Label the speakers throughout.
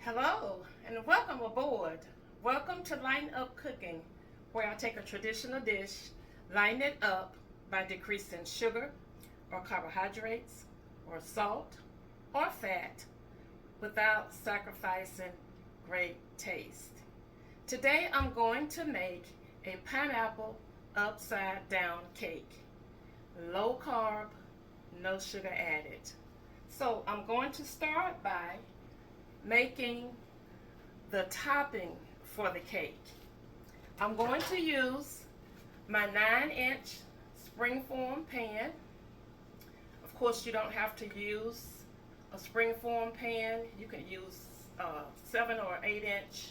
Speaker 1: Hello and welcome aboard. Welcome to Line Up Cooking, where I take a traditional dish, line it up by decreasing sugar or carbohydrates or salt or fat without sacrificing great taste. Today I'm going to make a pineapple upside down cake. Low carb, no sugar added. So I'm going to start by making the topping for the cake. I'm going to use my 9-inch springform pan. Of course, you don't have to use a springform pan. You can use 7 or 8-inch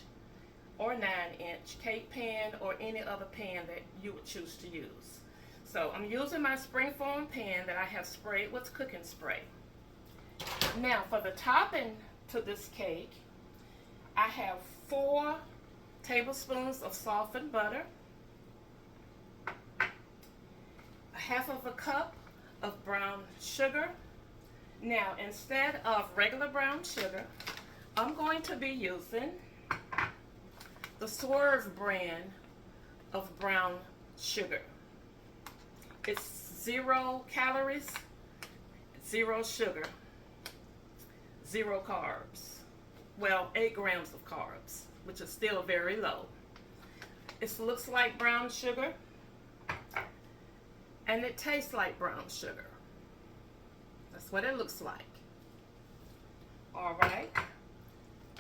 Speaker 1: or 9-inch cake pan or any other pan that you would choose to use. So I'm using my springform pan that I have sprayed with cooking spray. Now for the topping to this cake, I have 4 tablespoons of softened butter, a half of a cup of brown sugar. Now instead of regular brown sugar, I'm going to be using the Swerve brand of brown sugar. It's 0 calories, 0 sugar, 0 carbs. Well, 8 grams of carbs, which is still very low. It looks like brown sugar, and it tastes like brown sugar. That's what it looks like. All right.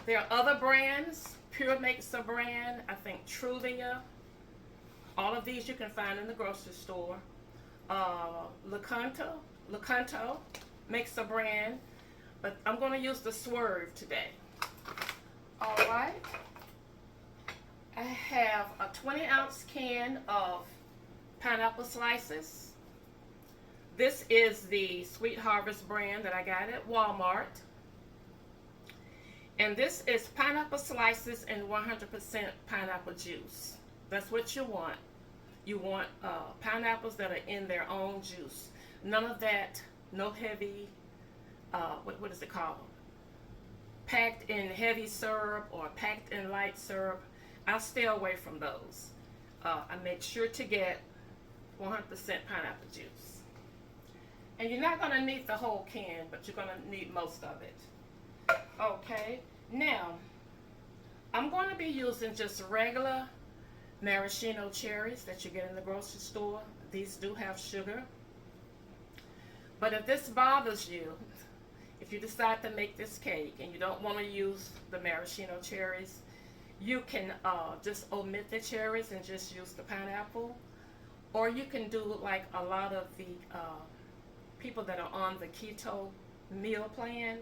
Speaker 1: There are other brands. Pure makes a brand. I think Trulia. All of these you can find in the grocery store. Lecanto makes a brand. But I'm going to use the Swerve today. All right. I have a 20-ounce can of pineapple slices. This is the Sweet Harvest brand that I got at Walmart. And this is pineapple slices and 100% pineapple juice. That's what you want. You want pineapples that are in their own juice. None of that, no heavy what is it called? Packed in heavy syrup or packed in light syrup. I'll stay away from those. I make sure to get 100% pineapple juice. And you're not going to need the whole can, but you're going to need most of it. Okay, now I'm going to be using just regular maraschino cherries that you get in the grocery store. These do have sugar. But if this bothers you, if you decide to make this cake and you don't want to use the maraschino cherries, you can just omit the cherries and just use the pineapple. Or you can do like a lot of the people that are on the keto meal plan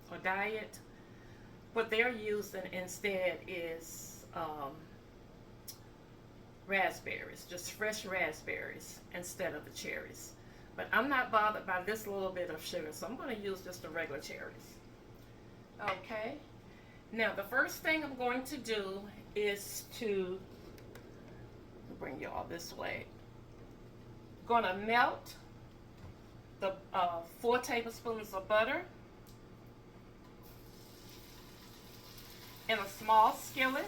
Speaker 1: or diet. What they're using instead is raspberries, just fresh raspberries instead of the cherries. But I'm not bothered by this little bit of sugar, so I'm going to use just the regular cherries. Okay. Now, the first thing I'm going to do is to bring you all this way. Going to melt the 4 tablespoons of butter in a small skillet.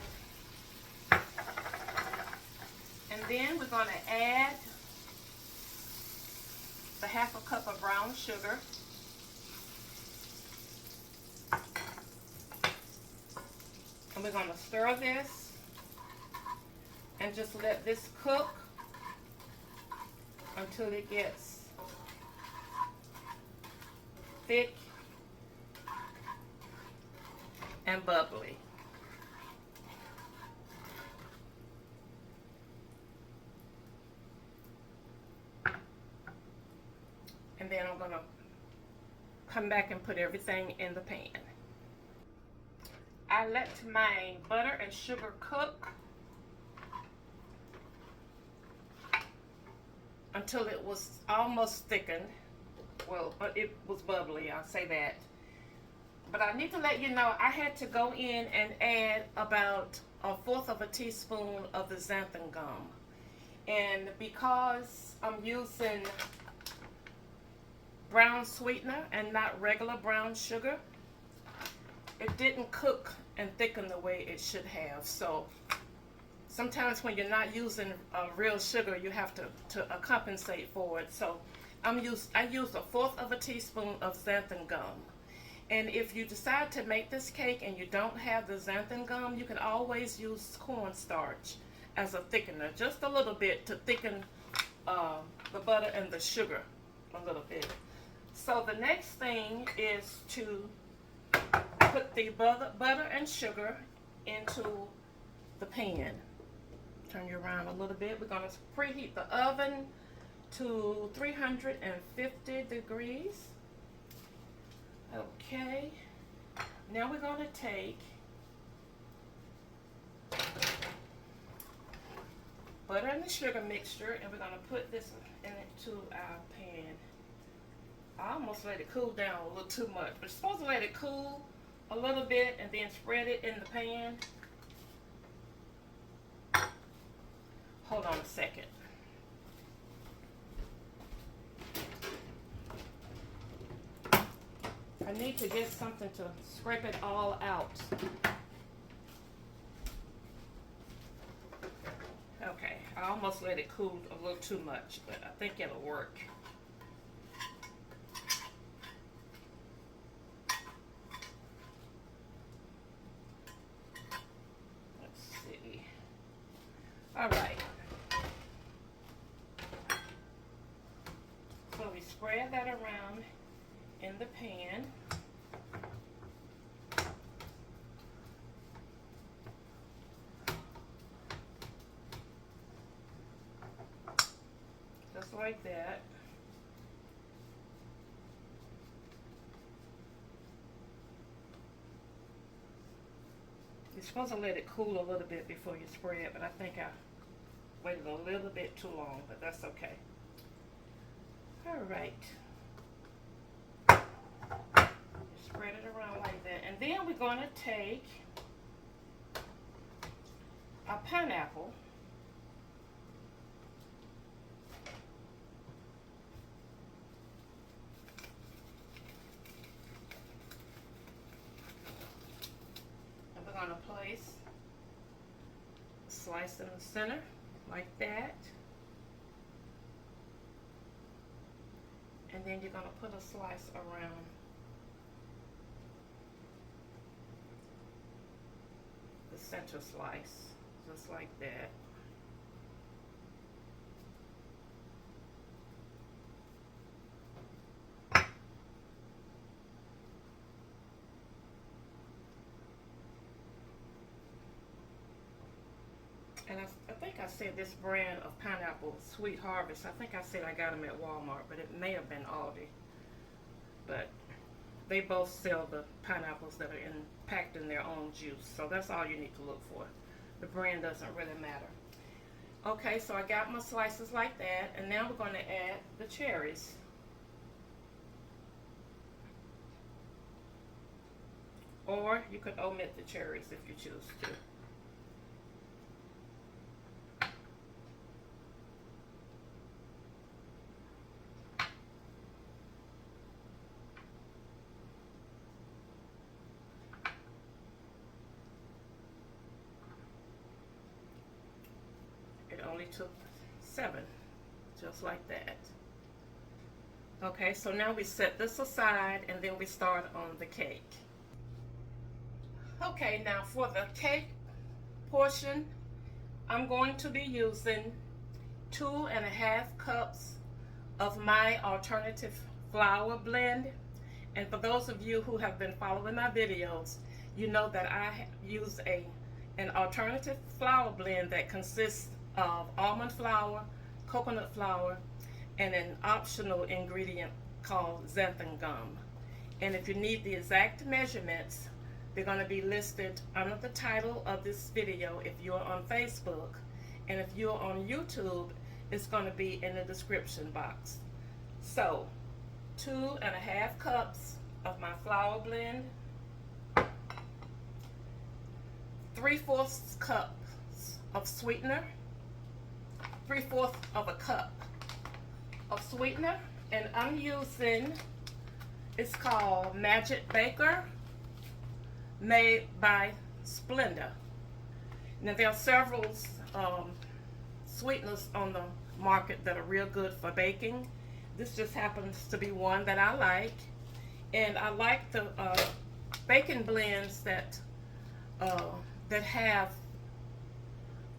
Speaker 1: And then we're going to add the half a cup of brown sugar. And we're going to stir this and just let this cook until it gets thick and bubbly. And then I'm going to come back and put everything in the pan. I let my butter and sugar cook until it was almost thickened. Well, it was bubbly, I'll say that. But I need to let you know I had to go in and add about 1/4 teaspoon of the xanthan gum. And because I'm using brown sweetener and not regular brown sugar, it didn't cook and thicken the way it should have. So sometimes when you're not using real sugar, you have to compensate for it. So I use 1/4 teaspoon of xanthan gum. And if you decide to make this cake and you don't have the xanthan gum, you can always use cornstarch as a thickener, just a little bit to thicken the butter and the sugar a little bit. So the next thing is to put the butter and sugar into the pan. Turn you around a little bit. We're going to preheat the oven to 350 degrees. Okay. Now we're going to take butter and the sugar mixture, and we're going to put this into our pan. I almost let it cool down a little too much, but you're supposed to let it cool a little bit and then spread it in the pan. Hold on a second. I need to get something to scrape it all out. Okay, I almost let it cool a little too much, but I think it'll work. Let's see. All right. So we spread that around in the pan. Just like that. You're supposed to let it cool a little bit before you spread, but I think I waited a little bit too long, but that's okay. All right. Spread it around like that. And then we're going to take a pineapple. And we're going to place a slice in the center like that. And then you're going to put a slice around the center slice, just like that. And I think I said this brand of pineapple, Sweet Harvest, I think I said I got them at Walmart, but it may have been Aldi. But they both sell the pineapples that are packed in their own juice. So that's all you need to look for. The brand doesn't really matter. Okay, so I got my slices like that. And now we're going to add the cherries. Or you could omit the cherries if you choose to. It only took 7, just like that. Okay, so now we set this aside and then we start on the cake. Okay, now for the cake portion, I'm going to be using 2.5 cups of my alternative flour blend. And for those of you who have been following my videos, you know that I use an alternative flour blend that consists of almond flour, coconut flour, and an optional ingredient called xanthan gum. And if you need the exact measurements, they're going to be listed under the title of this video if you're on Facebook. And if you're on YouTube, it's going to be in the description box. So, 2.5 cups of my flour blend, 3/4 cups of sweetener, 3/4 of a cup of sweetener, and I'm using, it's called Magic Baker made by Splenda. Now there are several sweeteners on the market that are real good for baking. This just happens to be one that I like, and I like the baking blends that have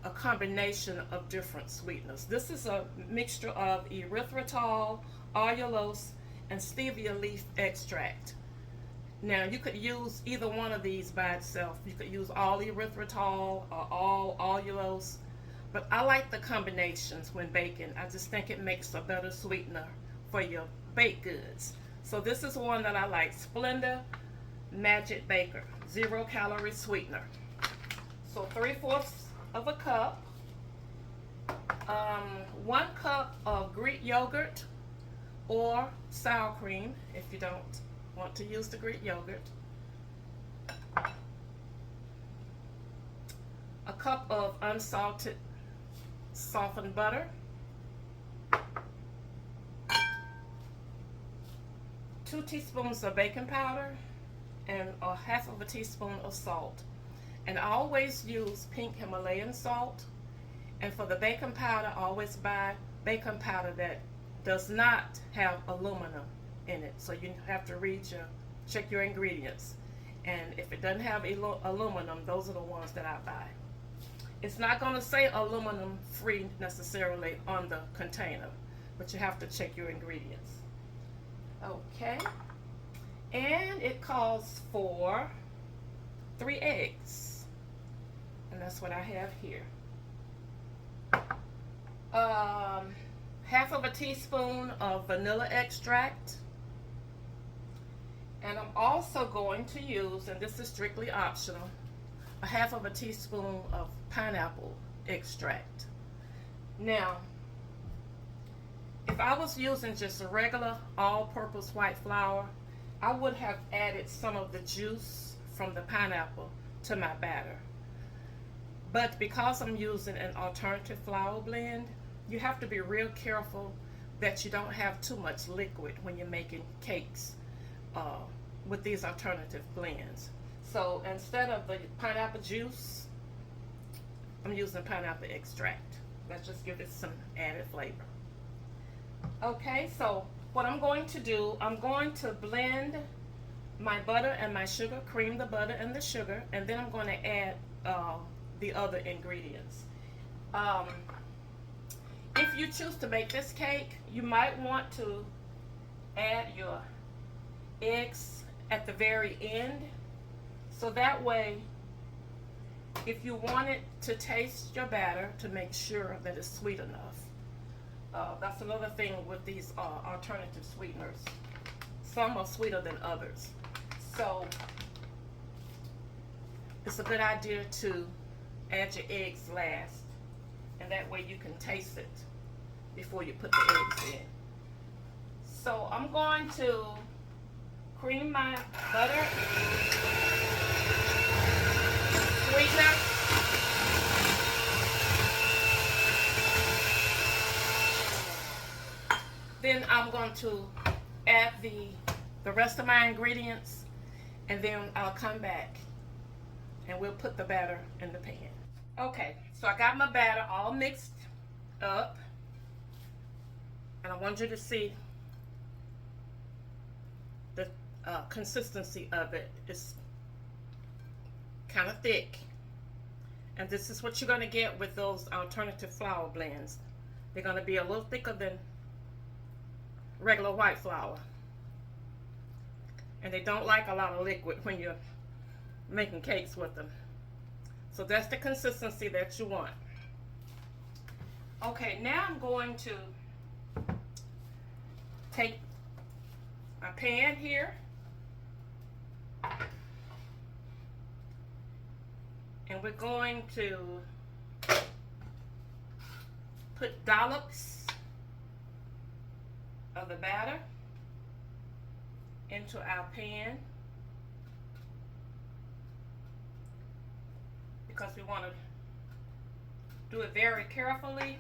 Speaker 1: a combination of different sweeteners. This is a mixture of erythritol, allulose, and stevia leaf extract. Now you could use either one of these by itself. You could use all erythritol or all allulose, but I like the combinations when baking. I just think it makes a better sweetener for your baked goods. So this is one that I like, Splenda Magic Baker, 0-calorie sweetener. So 3/4 of a cup, 1 cup of Greek yogurt or sour cream if you don't want to use the Greek yogurt, a cup of unsalted softened butter, 2 teaspoons of baking powder, and 1/2 teaspoon of salt. And I always use pink Himalayan salt. And for the baking powder, I always buy baking powder that does not have aluminum in it. So you have to check your ingredients. And if it doesn't have aluminum, those are the ones that I buy. It's not going to say aluminum free necessarily on the container, but you have to check your ingredients. Okay. And it calls for 3 eggs. And that's what I have here. 1/2 teaspoon of vanilla extract. And I'm also going to use, and this is strictly optional, 1/2 teaspoon of pineapple extract. Now, if I was using just a regular all-purpose white flour, I would have added some of the juice from the pineapple to my batter. But because I'm using an alternative flour blend, you have to be real careful that you don't have too much liquid when you're making cakes with these alternative blends. So instead of the pineapple juice, I'm using pineapple extract. Let's just give it some added flavor. Okay, so what I'm going to do, I'm going to blend my butter and my sugar, cream the butter and the sugar, and then I'm going to add the other ingredients. If you choose to make this cake, you might want to add your eggs at the very end, so that way if you want it to taste your batter to make sure that it's sweet enough. That's another thing with these alternative sweeteners. Some are sweeter than others. So it's a good idea to add your eggs last, and that way you can taste it before you put the eggs in. So I'm going to cream my butter, sweetener, then I'm going to add the rest of my ingredients, and then I'll come back and we'll put the batter in the pan. Okay, so I got my batter all mixed up, and I want you to see the consistency of it. It's kind of thick, and this is what you're going to get with those alternative flour blends. They're going to be a little thicker than regular white flour, and they don't like a lot of liquid when you're making cakes with them. So that's the consistency that you want. Okay, now I'm going to take my pan here and we're going to put dollops of the batter into our pan, because we want to do it very carefully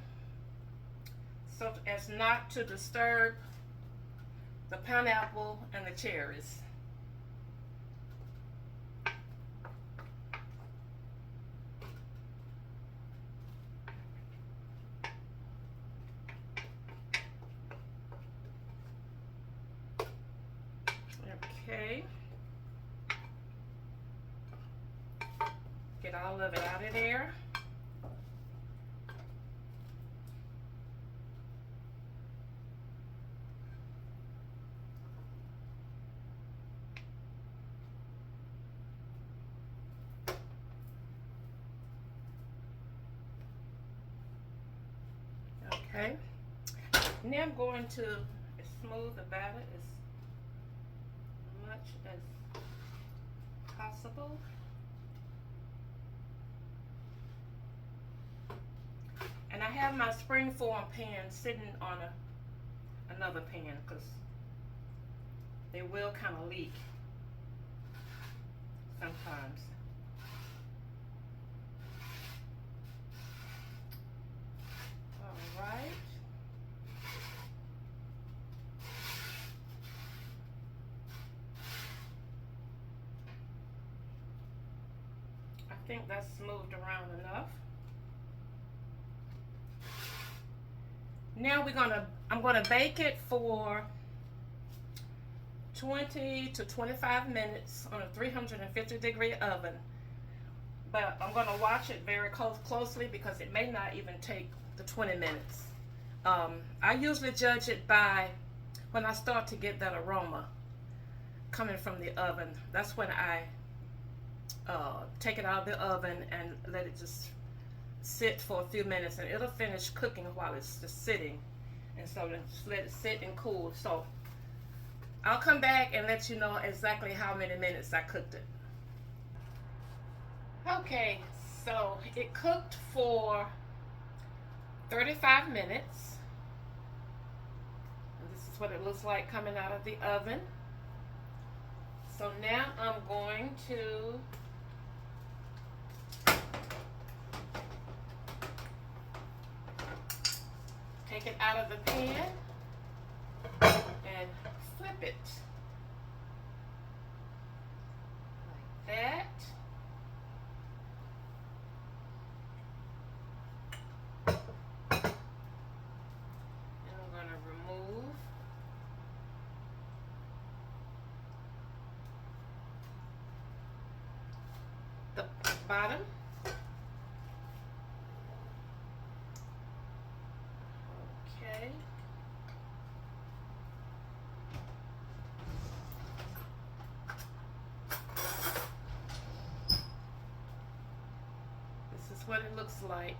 Speaker 1: so as not to disturb the pineapple and the cherries. get all of it out of there. Okay. Now I'm going to smooth the batter as much as possible. And I have my springform pan sitting on another pan because they will kind of leak sometimes. All right. I think that's smoothed around enough. Now I'm gonna bake it for 20 to 25 minutes on a 350-degree oven. But I'm gonna watch it very closely because it may not even take the 20 minutes. I usually judge it by when I start to get that aroma coming from the oven. That's when I take it out of the oven and let it just sit for a few minutes, and it'll finish cooking while it's just sitting. And so then just let it sit and cool. So I'll come back and let you know exactly how many minutes I cooked it. Okay, so it cooked for 35 minutes. And this is what it looks like coming out of the oven. So now I'm going to take it out of the pan and flip it like that. And I'm going to remove the bottom. Okay. This is what it looks like.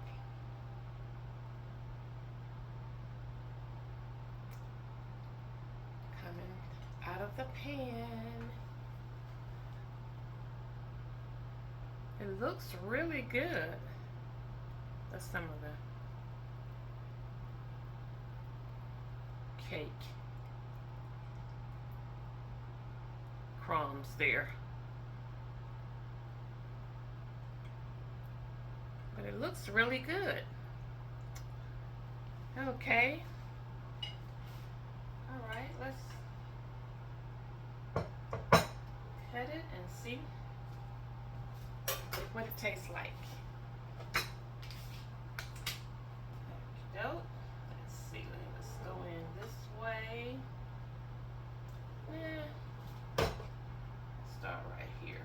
Speaker 1: Coming out of the pan. It looks really good. That's some of the cake crumbs there. But it looks really good. Okay. All right, let's cut it and see what it tastes like. Okey-doke. Let's see, let's go in this way. Start right here.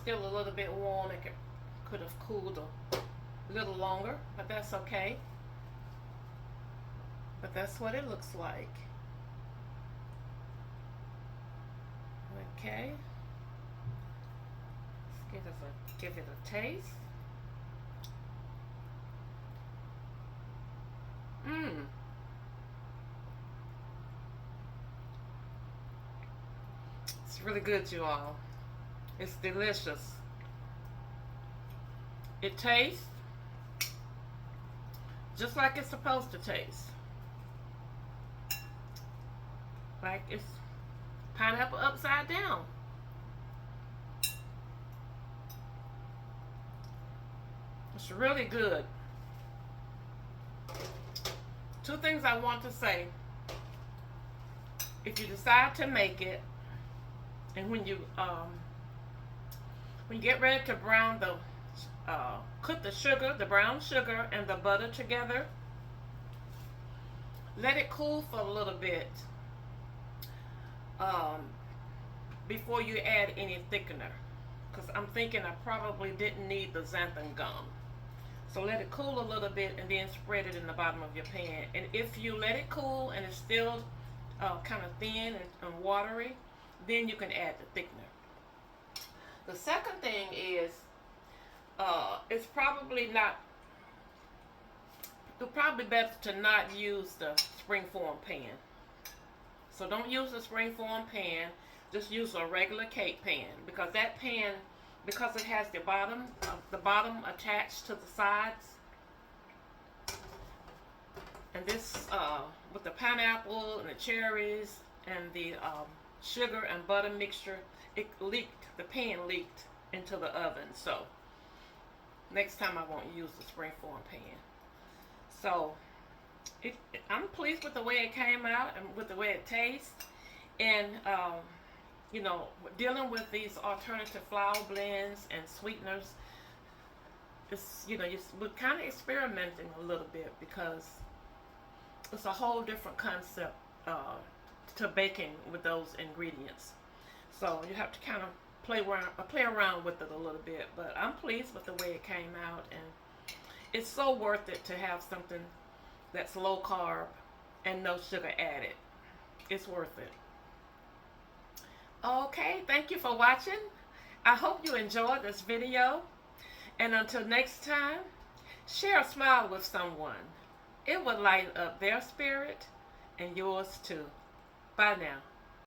Speaker 1: Still a little bit warm. It could have cooled a little longer, but that's okay. But that's what it looks like. Okay. Let's give it a taste. It's really good, you all. It's delicious. It tastes just like it's supposed to taste. Like it's pineapple upside down. It's really good. Two things I want to say. If you decide to make it, and when you get ready to brown the cook the sugar, the brown sugar and the butter together, let it cool for a little bit before you add any thickener, because I'm thinking I probably didn't need the xanthan gum. So let it cool a little bit and then spread it in the bottom of your pan. And if you let it cool and it's still kind of thin and watery, then you can add the thickener. The second thing is it's probably better to not use the springform pan. So don't use the springform pan. Just use a regular cake pan, because that pan, because it has the bottom attached to the sides, and this with the pineapple and the cherries and the sugar and butter mixture, the pan leaked into the oven. So next time I won't use the springform pan. So I'm pleased with the way it came out and with the way it tastes. And you know, dealing with these alternative flour blends and sweeteners, it's, you know, we're kind of experimenting a little bit, because it's a whole different concept to baking with those ingredients. So you have to kind of play around with it a little bit. But I'm pleased with the way it came out, and it's so worth it to have something that's low carb and no sugar added. It's worth it. Okay, thank you for watching. I hope you enjoyed this video. And until next time, share a smile with someone. It will lighten up their spirit and yours too. Bye now.